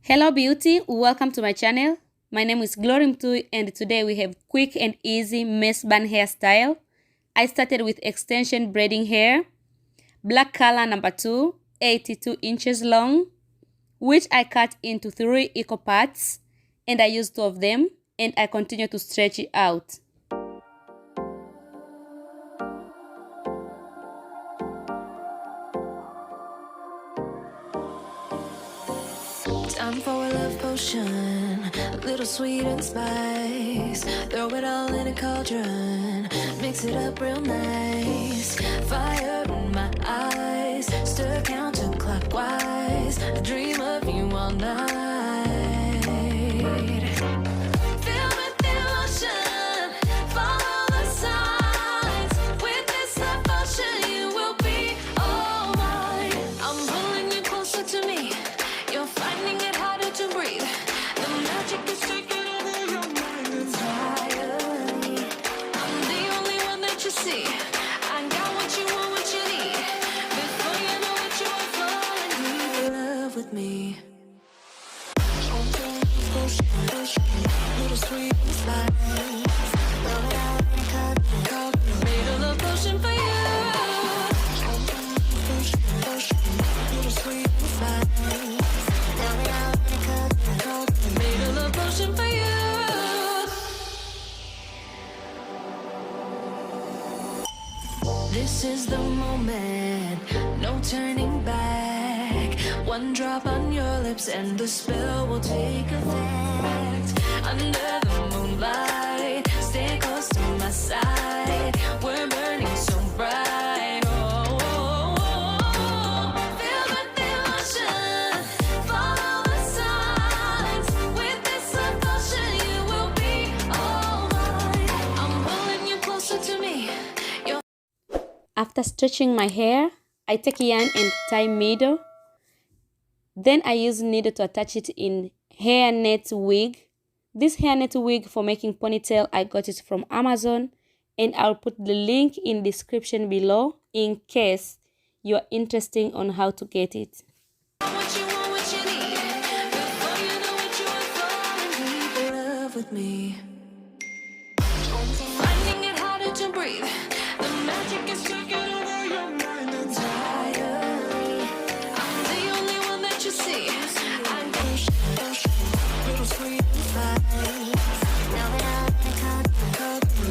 Hello beauty, welcome to my channel. My name is Glory Mtui and today we have quick and easy mess bun hairstyle. I started with extension braiding hair, black color number 2, 82 inches long, which I cut into 3 equal parts and I used 2 of them and I continue to stretch it out. Time for a love potion, a little sweet and spice. Throw it all in a cauldron, mix it up real nice. Fire in my eyes, stir counterclockwise. I dream of you all night. Fill with emotion, follow the signs. With this love potion, you will be all mine. I'm pulling you closer to me. You're finding it harder to breathe. The magic is taking over your mind entirely. I'm the only one that you see. I got what you want, what you need. Before you know it, you are falling deep in love with me. Little sweet spice. Made a love potion for you. Little sweet spice. Made a love potion for you. This is the moment, no turning back. One drop on your lips and the spell will take effect. Under the moonlight, stay close to my side. We're burning so bright. Oh, oh, oh. Feel the emotion, follow the signs. With this love potion, you will be all mine. I'm pulling you closer to me. After stretching my hair, I take yarn and tie middle. Then I use needle to attach it in hairnet wig. This hairnet wig for making ponytail, I got it from Amazon and I'll put the link in description below in case you're interested on how to get it. What you want, what you need. Before you know it, you are falling deep in love with me. Finding it harder to breathe. The magic is taking over your mind entirely. I'm the only one that you see. I'm little sweet spice.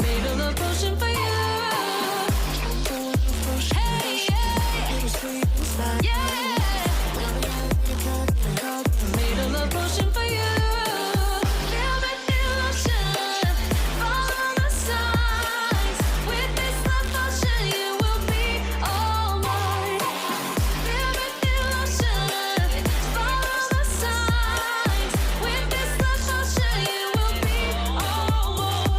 Made a love potion for you. Hey, yeah. Little sweet spice. Yeah. Made a love potion for you. Feel the emotion, follow the signs. With this love potion, you will be all mine. Feel the emotion, follow the signs. With this love potion, you will be all mine.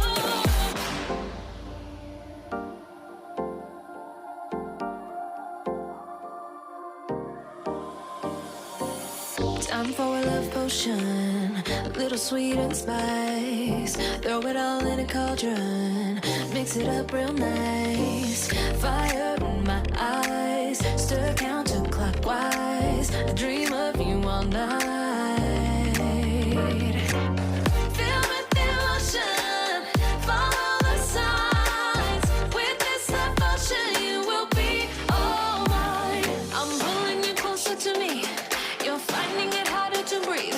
Time for a love potion, a little sweet and spice. Throw it all in a cauldron, mix it up real nice. Fire in my eyes, stir counterclockwise. I dream of you all night. Feel with emotion, follow the signs. With this love potion, you will be all mine. I'm pulling you closer to me. You're finding it harder to breathe.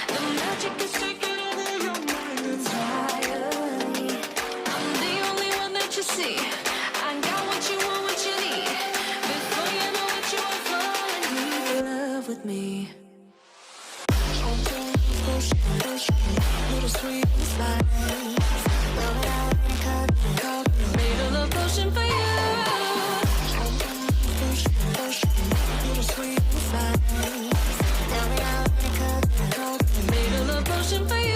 The magic is taking over your mind entirely. I'm the only one that you see. I got what you want, what you need. Before you know it, you are falling deep in love with me. Little sweet spice. Made a love potion for you. Little sweet spice. Made a love potion for you.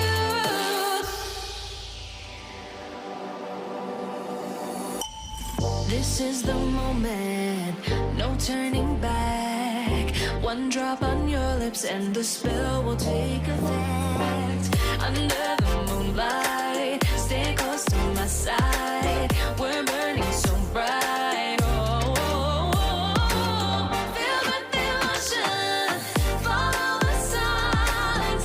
This is the moment, no turning back. One drop on your lips and the spell will take effect. Under the moonlight, stay close to my side. We're burning so bright. Oh, oh, oh, oh. Feel the emotion, follow the signs.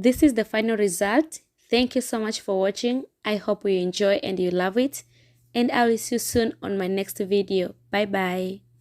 This is the final result. Thank you so much for watching. I hope you enjoy and you love it. And I will see you soon on my next video. Bye bye.